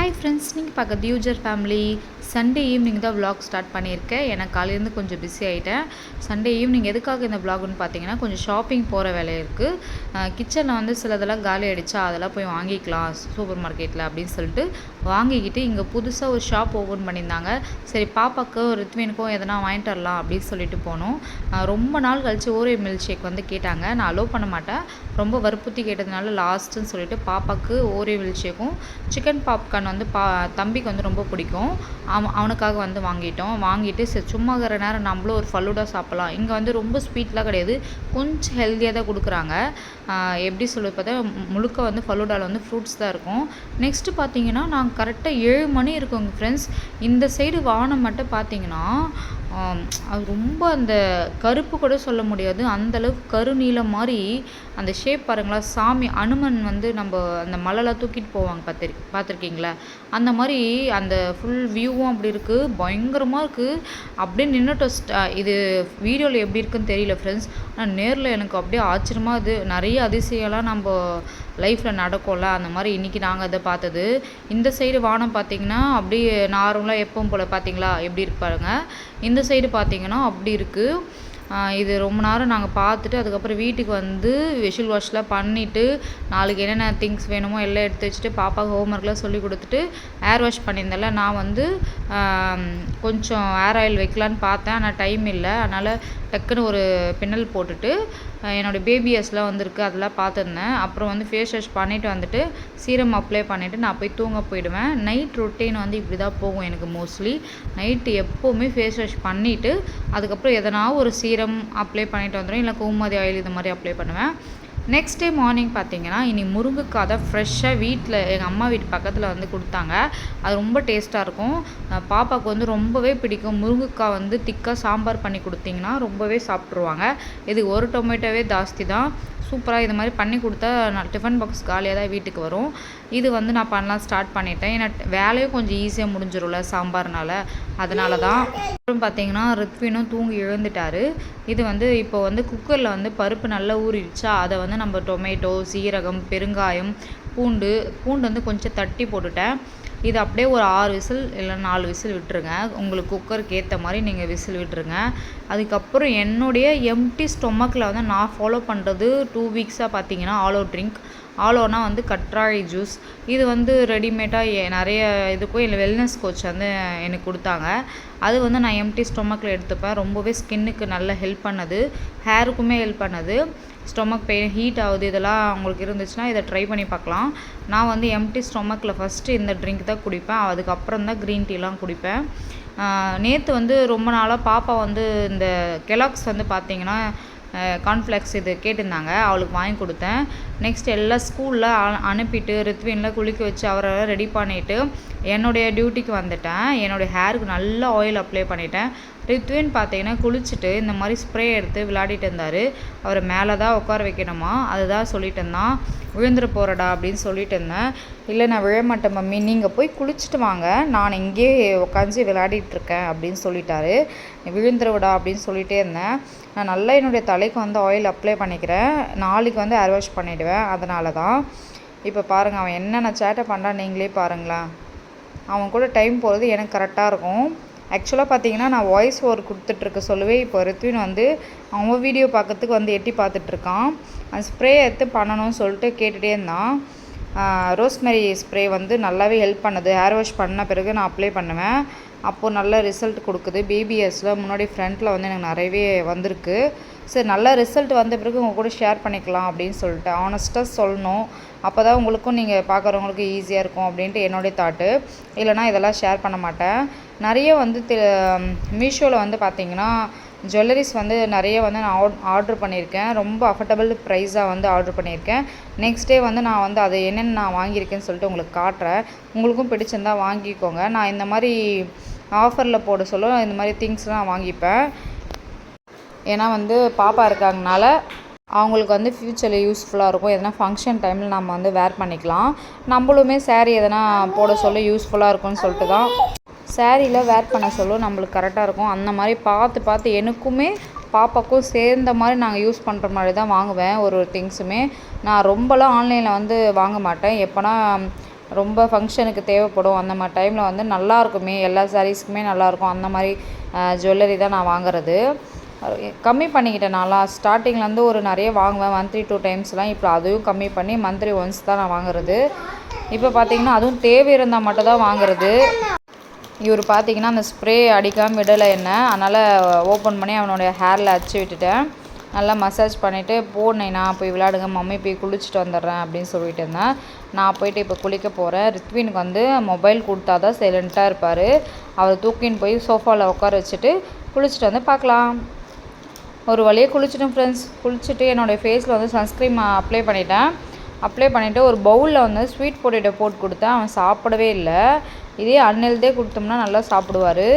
Hi friends, நீங்கள் பார்க்க தியூஜர் family. Sunday evening தான் விலாக் ஸ்டார்ட் பண்ணியிருக்கேன். எனக்கு காலையிலேருந்து கொஞ்சம் பிஸி ஆகிட்டேன். சண்டே ஈவினிங் எதுக்காக இந்த விலாக்னு பார்த்தீங்கன்னா, கொஞ்சம் ஷாப்பிங் போகிற வேலை இருக்குது. கிச்சனில் வந்து சிலதெல்லாம் காலி ஆகிடுச்சா, அதெல்லாம் போய் வாங்கிக்கலாம் சூப்பர் மார்க்கெட்டில் அப்படின்னு சொல்லிட்டு வாங்கிக்கிட்டு இங்கே புதுசாக ஒரு ஷாப் ஓப்பன் பண்ணியிருந்தாங்க. சரி, பாப்பாவுக்கும் ரித்வினுக்கும் எதனா வாங்கிட்டு வரலாம் அப்படின்னு சொல்லிட்டு போனோம். ரொம்ப நாள் கழித்து ஓரியோ மில்க் ஷேக் வந்து கேட்டாங்க. நான் அலோவ் பண்ண மாட்டேன், ரொம்ப வற்புறுத்தி கேட்டதுனால லாஸ்ட்டுன்னு சொல்லிட்டு பாப்பாவுக்கு ஓரியோ மில்க் ஷேக்கும் சிக்கன் பாப்கார்ன் வந்து தம்பிக்கு வந்து ரொம்ப பிடிக்கும். அவனுக்காக வந்து வாங்கிட்டு சரி சும்மா இருக்கிற நேரம் நம்மளும் ஒரு ஃபலூடா சாப்பிட்லாம். இங்கே வந்து ரொம்ப ஸ்வீட்லாம் கிடையாது, கொஞ்சம் ஹெல்த்தியாக தான் கொடுக்குறாங்க. எப்படி சொல்லி பார்த்தா முழுக்க வந்து ஃபலூடாவில் வந்து ஃப்ரூட்ஸ் தான் இருக்கும். நெக்ஸ்ட்டு பார்த்தீங்கன்னா நாங்கள் கரெக்டாக 7 மணி இருக்கோங்க ஃப்ரெண்ட்ஸ். இந்த சைடு வானம் மட்டும் பார்த்தீங்கன்னா அது ரொம்ப அந்த கருப்பு கூட சொல்ல முடியாது, அந்தளவுக்கு கருநீலம் மாதிரி அந்த ஷேப் பாருங்களா. சாமி அனுமன் வந்து நம்ம அந்த மலைலாம் தூக்கிட்டு போவாங்க பார்த்துருக்கீங்களா, அந்த மாதிரி அந்த ஃபுல் வியூவும் அப்படி இருக்குது, பயங்கரமாக இருக்குது. அப்படியே நின்றுட்டோம். இது வீடியோவில் எப்படி இருக்குன்னு தெரியல ஃப்ரெண்ட்ஸ், ஆனால் நேரில் எனக்கு அப்படியே ஆச்சரியமாக இது நிறைய அதிசயம்லாம் நம்ம லைஃப்பில் நடக்கும்ல, அந்த மாதிரி இன்றைக்கி நாங்கள் அதை பார்த்தது. இந்த சைடு வானம் பார்த்திங்கன்னா அப்படியே நார்மலாக எப்பவும் போல் பார்த்தீங்களா எப்படி இருப்பாருங்க. இந்த சைடு பார்த்திங்கன்னா அப்படி இருக்குது. இது ரொம்ப நேரம் நாங்கள் பார்த்துட்டு அதுக்கப்புறம் வீட்டுக்கு வந்து வெஷில் வாஷ்லாம் பண்ணிவிட்டு நாளைக்கு என்னென்ன திங்ஸ் வேணுமோ எல்லாம் எடுத்து வச்சுட்டு பாப்பாவுக்கு ஹோம்ஒர்க்லாம் சொல்லி கொடுத்துட்டு ஏர் வாஷ் பண்ணியிருந்தேன்ல, நான் வந்து கொஞ்சம் ஏர் ஆயில் வைக்கலான்னு பார்த்தேன், ஆனால் டைம் இல்லை. அதனால் டக்குன்னு ஒரு பின்னல் போட்டுட்டு என்னோடய பேபியஸ்லாம் வந்திருக்கு அதெல்லாம் பார்த்துருந்தேன். அப்புறம் வந்து ஃபேஸ் வாஷ் பண்ணிவிட்டு வந்துட்டு சீரம் அப்ளை பண்ணிவிட்டு நான் போய் தூங்க போயிடுவேன். நைட் ரொட்டீன் வந்து இப்படி தான் போகும் எனக்கு. மோஸ்ட்லி நைட்டு எப்போவுமே ஃபேஸ் வாஷ் பண்ணிவிட்டு அதுக்கப்புறம் எதனா ஒரு சீரம் அப்ளை பண்ணிவிட்டு வந்துடும், இல்லை கோமதி ஆயில் இது மாதிரி அப்ளை பண்ணுவேன். நெக்ஸ்ட் டே மார்னிங் பார்த்தீங்கன்னா இனி முருங்கைக்காய் தான் ஃப்ரெஷ்ஷாக வீட்டில் எங்கள் அம்மா வீட்டு பக்கத்தில் வந்து கொடுத்தாங்க. அது ரொம்ப டேஸ்ட்டாக இருக்கும். பாப்பாவுக்கு வந்து ரொம்பவே பிடிக்கும். முருங்கைக்காய் வந்து திக்காக சாம்பார் பண்ணி கொடுத்தீங்கன்னா ரொம்பவே சாப்பிட்ருவாங்க. இது ஒரு டொமேட்டோவே ஜாஸ்தி தான். சூப்பராக இது மாதிரி பண்ணி கொடுத்தா நான் டிஃபன் பாக்ஸ் காலியாக தான் வீட்டுக்கு வரும். இது வந்து நான் பண்ணலாம் ஸ்டார்ட் பண்ணிட்டேன், ஏன்னா வேலையும் கொஞ்சம் ஈஸியாக முடிஞ்சிடும்ல சாம்பார்னால, அதனால தான். அப்புறம் பார்த்தீங்கன்னா ரித்வினும் தூங்கி எழுந்துட்டார். இது வந்து இப்போ வந்து குக்கரில் வந்து பருப்பு நல்லா ஊறிடுச்சா, அதை வந்து நம்ம டொமேட்டோ, சீரகம், பெருங்காயம், பூண்டு வந்து கொஞ்சம் தட்டி போட்டுட்டேன். இது அப்படியே ஒரு 6 விசில் இல்லை 4 விசில் விட்டுருங்க. உங்களுக்கு குக்கருக்கு ஏற்ற மாதிரி நீங்கள் விசில் விட்டுருங்க. அதுக்கப்புறம் என்னுடைய எம்டி ஸ்டொமக்கில் வந்து நான் ஃபாலோ பண்ணுறது 2 வீக்ஸாக பார்த்தீங்கன்னா ஆலோ ட்ரிங்க். ஆலோனா வந்து கற்றாழை ஜூஸ். இது வந்து ரெடிமேடாக நிறைய இதுக்கும் இல்லை வெல்னஸ் கோச் வந்து எனக்கு கொடுத்தாங்க. அது வந்து நான் எம்டி ஸ்டொமக்கில் எடுத்துப்பேன். ரொம்பவே ஸ்கின்னுக்கு நல்ல ஹெல்ப் பண்ணுது, ஹேருக்குமே ஹெல்ப் பண்ணுது. ஸ்டொமக் பெயின், ஹீட் ஆகுது, இதெல்லாம் உங்களுக்கு இருந்துச்சுன்னா இதை ட்ரை பண்ணி பார்க்கலாம். நான் வந்து எம்டி ஸ்டொமக்கில் ஃபஸ்ட்டு இந்த ட்ரிங்க் தான் குடிப்பேன், அதுக்கப்புறம் தான் க்ரீன் டீலாம் குடிப்பேன். நேற்று வந்து ரொம்ப நாளாக பாப்பா வந்து இந்த கெலாக்ஸ் வந்து பார்த்திங்கன்னா கார்ன்ஃப்ளெக்ஸ் இது கேட்டிருந்தாங்க, அவளுக்கு வாங்கி கொடுத்தேன். நெக்ஸ்ட் எல்லாம் ஸ்கூலில் அனுப்பிட்டு ரித்வின்லாம் குளிக்க வச்சு அவரை ரெடி பண்ணிவிட்டு என்னுடைய டியூட்டிக்கு வந்துட்டேன். என்னுடைய ஹேருக்கு நல்லா ஆயில் அப்ளை பண்ணிட்டேன். ரித்வின் பார்த்தீங்கன்னா குளிச்சுட்டு இந்த மாதிரி ஸ்ப்ரே எடுத்து விளையாடிட்டு இருந்தார். அவரை மேலே தான் உட்கார வைக்கணுமா, அதுதான் சொல்லிட்டு இருந்தான். விழுந்துட போகிறடா அப்படின்னு சொல்லிட்டு இருந்தேன். இல்லை நான் விழமாட்டேன் மம்மி, நீங்கள் போய் குளிச்சுட்டு வாங்க, நான் இங்கே உட்காந்து விளையாடிட்டுருக்கேன் அப்படின்னு சொல்லிட்டாரு. விழுந்துருவிடா அப்படின்னு சொல்லிகிட்டே இருந்தேன். நான் நல்லா என்னுடைய தலைக்கு வந்து ஆயில் அப்ளை பண்ணிக்கிறேன், நாளைக்கு வந்து ஏர் வாஷ் பண்ணிவிடுவேன், அதனால தான். இப்போ பாருங்கள் அவன் என்னென்ன சேட்டை பண்ணுறான் நீங்களே பாருங்களேன். அவன் கூட டைம் போகிறது எனக்கு கரெக்டாக இருக்கும். ஆக்சுவலாக பார்த்தீங்கன்னா நான் வாய்ஸ் ஓவர் கொடுத்துட்ருக்க சொல்லுவேன். இப்போ ரித்வின் வந்து அவன் வீடியோ பார்க்கறதுக்கு வந்து எட்டி பார்த்துட்ருக்கான். அந்த ஸ்ப்ரே எடுத்து பண்ணணும்னு சொல்லிட்டு கேட்டுகிட்டே இருந்தான். ரோஸ்மெரி ஸ்ப்ரே வந்து நல்லாவே ஹெல்ப் பண்ணுது. ஹேர் வாஷ் பண்ண பிறகு நான் அப்ளை பண்ணுவேன், அப்போது நல்ல ரிசல்ட் கொடுக்குது. பேபிஎஸில் முன்னாடி ஃப்ரண்ட்டில் வந்து எனக்கு நிறையவே வந்திருக்கு. சரி, நல்ல ரிசல்ட் வந்த பிறகு உங்கள் கூட ஷேர் பண்ணிக்கலாம் அப்படின்னு சொல்லிட்டு ஆனஸ்ட்டாக சொல்லணும், அப்போ தான் உங்களுக்கும் நீங்கள் பார்க்குறவங்களுக்கு ஈஸியாக இருக்கும் அப்படின்ட்டு என்னுடைய தாட்டு. இல்லைனா இதெல்லாம் ஷேர் பண்ண மாட்டேன். நிறைய வந்து மீஷோவில் வந்து பார்த்திங்கன்னா ஜுவல்லரிஸ் வந்து நிறைய வந்து நான் ஆர்டர் பண்ணியிருக்கேன். ரொம்ப அஃபோர்டபுள் ப்ரைஸாக வந்து ஆர்டர் பண்ணியிருக்கேன். நெக்ஸ்ட் டே வந்து நான் வந்து அது என்னென்ன நான் வாங்கியிருக்கேன்னு சொல்லிட்டு உங்களுக்கு காட்டுறேன். உங்களுக்கும் பிடிச்சிருந்தால் வாங்கிக்கோங்க. நான் இந்த மாதிரி ஆஃபரில் போட சொல்ல இந்த மாதிரி திங்ஸ்லாம் நான் வாங்கிப்பேன். ஏன்னா வந்து பாப்பா இருக்காங்கனால அவங்களுக்கு வந்து ஃப்யூச்சரில் யூஸ்ஃபுல்லாக இருக்கும். எதனா ஃபங்க்ஷன் டைமில் நம்ம வந்து வேர் பண்ணிக்கலாம். நம்மளுமே சேரீ எதனா போட சொல்ல யூஸ்ஃபுல்லாக இருக்கும்னு சொல்லிட்டு தான் சேரீயில் வேர் பண்ண சொல்ல நம்மளுக்கு கரெக்டாக இருக்கும். அந்த மாதிரி பார்த்து எனக்குமே பாப்பாக்கும் சேர்ந்த மாதிரி நாங்கள் யூஸ் பண்ணுற மாதிரி தான் வாங்குவேன். ஒரு திங்ஸுமே நான் ரொம்பலாம் ஆன்லைனில் வந்து வாங்க மாட்டேன். எப்போனா ரொம்ப ஃபங்க்ஷனுக்கு தேவைப்படும் அந்த மாதிரி டைமில் வந்து நல்லாயிருக்குமே, எல்லா சாரீஸ்க்குமே நல்லாயிருக்கும் அந்த மாதிரி ஜுவல்லரி தான் நான் வாங்குறது. கம்மி பண்ணிக்கிட்டேன். நான்லாம் ஸ்டார்டிங்லேருந்து ஒரு நிறைய வாங்குவேன், மந்த்லி 2 டைம்ஸ்லாம். இப்போ அதையும் கம்மி பண்ணி மந்த்லி ஒன்ஸ் தான் நான் வாங்குறது. இப்போ பார்த்தீங்கன்னா அதுவும் தேவை இருந்தால் மட்டும் தான் வாங்குறது. இவர் பார்த்தீங்கன்னா அந்த ஸ்ப்ரே அடிக்காமல் விடலை என்ன, அதனால் ஓப்பன் பண்ணி அவனுடைய ஹேரில் அடிச்சு விட்டுட்டேன். நல்லா மசாஜ் பண்ணிவிட்டு போனேன், போய் விளையாடுங்க மம்மி, போய் குளிச்சுட்டு வந்துடுறேன் அப்படின்னு சொல்லிட்டு இருந்தேன். நான் போயிட்டு இப்போ குளிக்க போகிறேன். ரித்வினுக்கு வந்து மொபைல் கொடுத்தா தான் சைலண்ட்டாக இருப்பார். அவர் தூக்கின்னு போய் சோஃபாவில் உட்கார வச்சுட்டு குளிச்சுட்டு வந்து பார்க்கலாம். ஒரு வழியாக குளிச்சுட்டேன் ஃப்ரெண்ட்ஸ். குளிச்சுட்டு என்னோடய ஃபேஸில் வந்து சன்ஸ்க்ரீம் அப்ளை பண்ணிவிட்டு ஒரு பவுலில் வந்து ஸ்வீட் பொட்டேட்டோ போட்டு கொடுத்தேன். அவன் சாப்பிடவே இல்லை. இதே அன்ஹெல்தியே கொடுத்தோம்னா நல்லா சாப்பிடுவார்.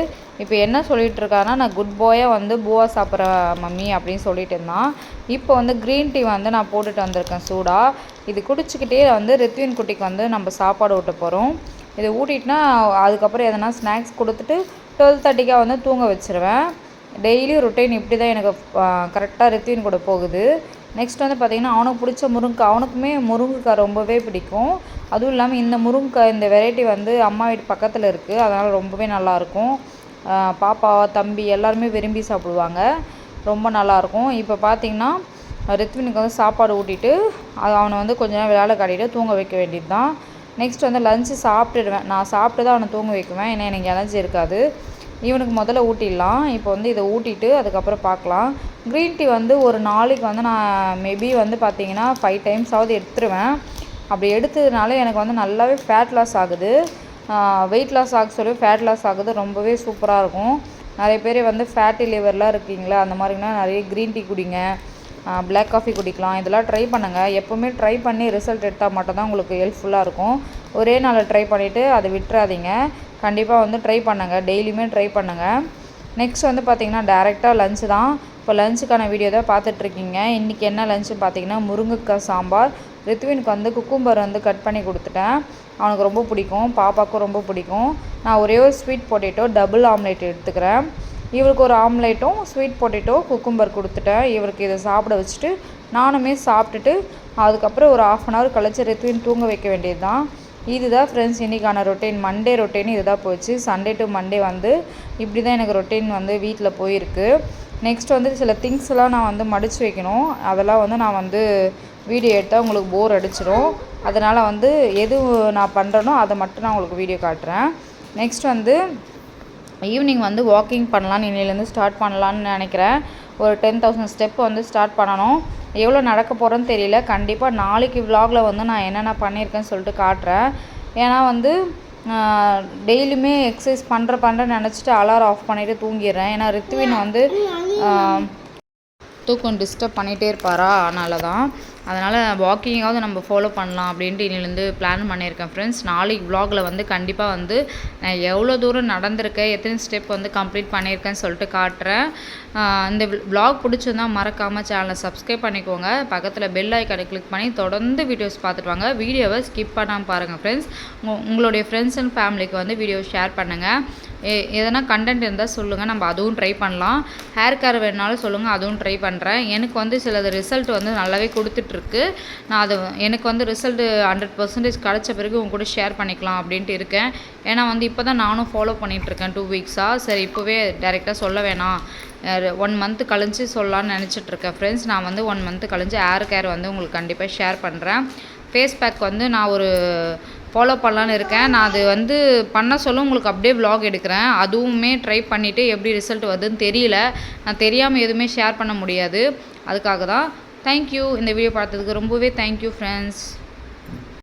இப்போ என்ன சொல்லிகிட்டு இருக்காருன்னா, நான் குட் பாயாக வந்து பூவா சாப்பிட்றேன் மம்மி அப்படின்னு சொல்லிட்டு இருந்தான். இப்போ வந்து க்ரீன் டீ வந்து நான் போட்டுட்டு வந்திருக்கேன் சூடாக. இது குடிச்சிக்கிட்டே வந்து ரித்வின் குட்டிக்கு வந்து நம்ம சாப்பாடு ஊட்ட போகிறோம். இதை ஊட்டிட்டுனா அதுக்கப்புறம் எதனா ஸ்நாக்ஸ் கொடுத்துட்டு 12:30 வந்து தூங்க வச்சுருவேன். டெய்லி ரொட்டீன் இப்படி தான் எனக்கு கரெக்டாக ரித்வின் கூட போகுது. நெக்ஸ்ட் வந்து பார்த்திங்கன்னா அவனுக்கு பிடிச்ச முருங்கைக்காய், அவனுக்குமே முருங்கைக்காய் ரொம்பவே பிடிக்கும். அதுவும் இல்லாமல் இந்த முருங்கைக்காய் இந்த வெரைட்டி வந்து அம்மா வீட்டு பக்கத்தில் இருக்குது, அதனால் ரொம்பவே நல்லாயிருக்கும். பாப்பா தம்பி எல்லாருமே விரும்பி சாப்பிடுவாங்க, ரொம்ப நல்லாயிருக்கும். இப்போ பார்த்திங்கன்னா ரித்வினுக்கு வந்து சாப்பாடு ஊட்டிட்டு அவனை வந்து கொஞ்ச நேரம் விளையாட காட்டிட்டு தூங்க வைக்க வேண்டியது தான். நெக்ஸ்ட் வந்து லஞ்சு சாப்பிட்டுடுவேன். நான் சாப்பிட்டு தான் அவனை தூங்க வைக்குவேன், ஏன்னா எனக்கு எனர்ஜி இருக்காது. இவனுக்கு முதல்ல ஊட்டிடலாம். இப்போ வந்து இதை ஊட்டிட்டு அதுக்கப்புறம் பார்க்கலாம். க்ரீன் டீ வந்து ஒரு நாளைக்கு வந்து நான் மேபி வந்து பார்த்திங்கன்னா 5 டைம்ஸாவது எடுத்துருவேன். அப்படி எடுத்ததுனால எனக்கு வந்து நல்லாவே ஃபேட் லாஸ் ஆகுது. வெயிட் லாஸ் ஆக சொல்லி ஃபேட் லாஸ் ஆகுது, ரொம்பவே சூப்பராக இருக்கும். நிறைய பேர் வந்து ஃபேட்டி லிவர்லாம் இருக்கீங்களா, அந்த மாதிரினா நிறைய க்ரீன் டீ குடிங்க, பிளாக் காஃபி குடிக்கலாம். இதெல்லாம் ட்ரை பண்ணுங்கள். எப்போவுமே ட்ரை பண்ணி ரிசல்ட் எடுத்தால் மட்டும்தான் உங்களுக்கு ஹெல்ப்ஃபுல்லாக இருக்கும். ஒரே நாளில் ட்ரை பண்ணிவிட்டு அதை விட்டுறாதீங்க. கண்டிப்பாக வந்து ட்ரை பண்ணுங்கள், டெய்லியுமே ட்ரை பண்ணுங்கள். நெக்ஸ்ட் வந்து பார்த்திங்கன்னா டேரெக்டாக லஞ்சு தான். இப்போ லஞ்சுக்கான வீடியோ தான் பார்த்துட்ருக்கீங்க. இன்றைக்கி என்ன லஞ்சு பார்த்திங்கன்னா முருங்கைக்காய் சாம்பார். ரித்வினுக்கு வந்து குக்கும்பர் வந்து கட் பண்ணி கொடுத்துட்டேன், அவனுக்கு ரொம்ப பிடிக்கும், பாப்பாவுக்கும் ரொம்ப பிடிக்கும். நான் ஒரே ஒரு ஸ்வீட் பொட்டேட்டோ டபுள் ஆம்லேட் எடுத்துக்கிறேன். இவருக்கு ஒரு ஆம்லேட்டும் ஸ்வீட் பொட்டேட்டோ குக்கும்பர் கொடுத்துட்டேன். இவருக்கு இதை சாப்பிட வச்சுட்டு நானுமே சாப்பிட்டுட்டு அதுக்கப்புறம் ஒரு 1/2 hour கழிச்சு ரித்வின் தூங்க வைக்க வேண்டியது தான். இதுதான் ஃப்ரெண்ட்ஸ் இன்றைக்கான ரொட்டீன். மண்டே ரொட்டீன் இதுதான் போச்சு. சண்டே டு மண்டே வந்து இப்படி தான் எனக்கு ரொட்டீன் வந்து வீட்டில் போயிருக்கு. நெக்ஸ்ட் வந்து சில திங்ஸ்லாம் நான் வந்து மடித்து வைக்கணும். அதெல்லாம் வந்து நான் வந்து வீடியோ எடுத்தால் உங்களுக்கு போர் அடிச்சிடும். அதனால் வந்து எது நான் பண்ணுறேனோ அதை மட்டும் நான் உங்களுக்கு வீடியோ காட்டுறேன். நெக்ஸ்ட் வந்து ஈவினிங் வந்து வாக்கிங் பண்ணலான்னு இன்னிலேருந்து ஸ்டார்ட் பண்ணலான்னு நினைக்கிறேன். ஒரு 10,000 ஸ்டெப் வந்து ஸ்டார்ட் பண்ணணும். எவ்வளோ நடக்க போகிறேன்னு தெரியல. கண்டிப்பாக நாளைக்கு விலாகில் வந்து நான் என்னென்ன பண்ணியிருக்கேன்னு சொல்லிட்டு காட்டுறேன். ஏன்னா வந்து டெய்லியுமே எக்ஸசைஸ் பண்ணுறேன்னு நினச்சிட்டு அலாரம் ஆஃப் பண்ணிவிட்டு தூங்கிடுறேன். ஏன்னா ரித்வின் வந்து தூக்கம் டிஸ்டர்ப் பண்ணிகிட்டே இருப்பாரா, அதனால் வாக்கிங்காவது நம்ம ஃபாலோ பண்ணலாம் அப்படின்ட்டு இன்னிலேருந்து பிளான் பண்ணியிருக்கேன் ஃப்ரெண்ட்ஸ். நாளைக்கு விலாகில் வந்து கண்டிப்பாக வந்து நான் எவ்வளோ தூரம் நடந்திருக்கேன், எத்தனை ஸ்டெப் வந்து கம்ப்ளீட் பண்ணியிருக்கேன்னு சொல்லிட்டு காட்டுறேன். இந்த விலாக் பிடிச்சிருந்தா மறக்காமல் சேனலை சப்ஸ்கிரைப் பண்ணிக்கோங்க. பக்கத்தில் பெல் ஐக்கானை கிளிக் பண்ணி தொடர்ந்து வீடியோஸ் பார்த்துட்டு வாங்க. வீடியோவை ஸ்கிப் பண்ணாமல் பாருங்கள் ஃப்ரெண்ட்ஸ். உங்களுடைய ஃப்ரெண்ட்ஸ் அண்ட் ஃபேமிலிக்கு வந்து வீடியோ ஷேர் பண்ணுங்கள். எதனா கண்டென்ட் இருந்தால் சொல்லுங்கள், நம்ம அதுவும் ட்ரை பண்ணலாம். ஹேர் கேர் வேணுனாலும் சொல்லுங்கள், அதுவும் ட்ரை பண்ணுறேன். எனக்கு வந்து சிலது ரிசல்ட் வந்து நல்லாவே கொடுத்துட்ருக்கு. நான் அது எனக்கு வந்து ரிசல்ட்டு 100% கிடச்ச பிறகு உங்க கூட ஷேர் பண்ணிக்கலாம் அப்படின்ட்டு இருக்கேன். ஏன்னா வந்து இப்போ தான் நானும் ஃபாலோ பண்ணிகிட்ருக்கேன் 2 வீக்ஸாக. சரி இப்போவே டைரெக்டாக சொல்ல வேணாம், 1 மந்த் கழிஞ்சு சொல்லலான்னு நினச்சிட்ருக்கேன் ஃப்ரெண்ட்ஸ். நான் வந்து 1 மந்த் கழிஞ்சு ஹேர் கேர் வந்து உங்களுக்கு கண்டிப்பாக ஷேர் பண்ணுறேன். ஃபேஸ் பேக் வந்து நான் ஒரு ஃபாலோ பண்ணலான்னு இருக்கேன். நான் அது வந்து பண்ண சொல்ல உங்களுக்கு அப்படியே விலாக் எடுக்கிறேன். அதுவுமே ட்ரை பண்ணிவிட்டு எப்படி ரிசல்ட் வருதுன்னு தெரியல. நான் தெரியாமல் எதுவுமே ஷேர் பண்ண முடியாது. அதுக்காக தான். தேங்க்யூ. இந்த வீடியோ பார்த்ததுக்கு ரொம்பவே தேங்க்யூ ஃப்ரெண்ட்ஸ்.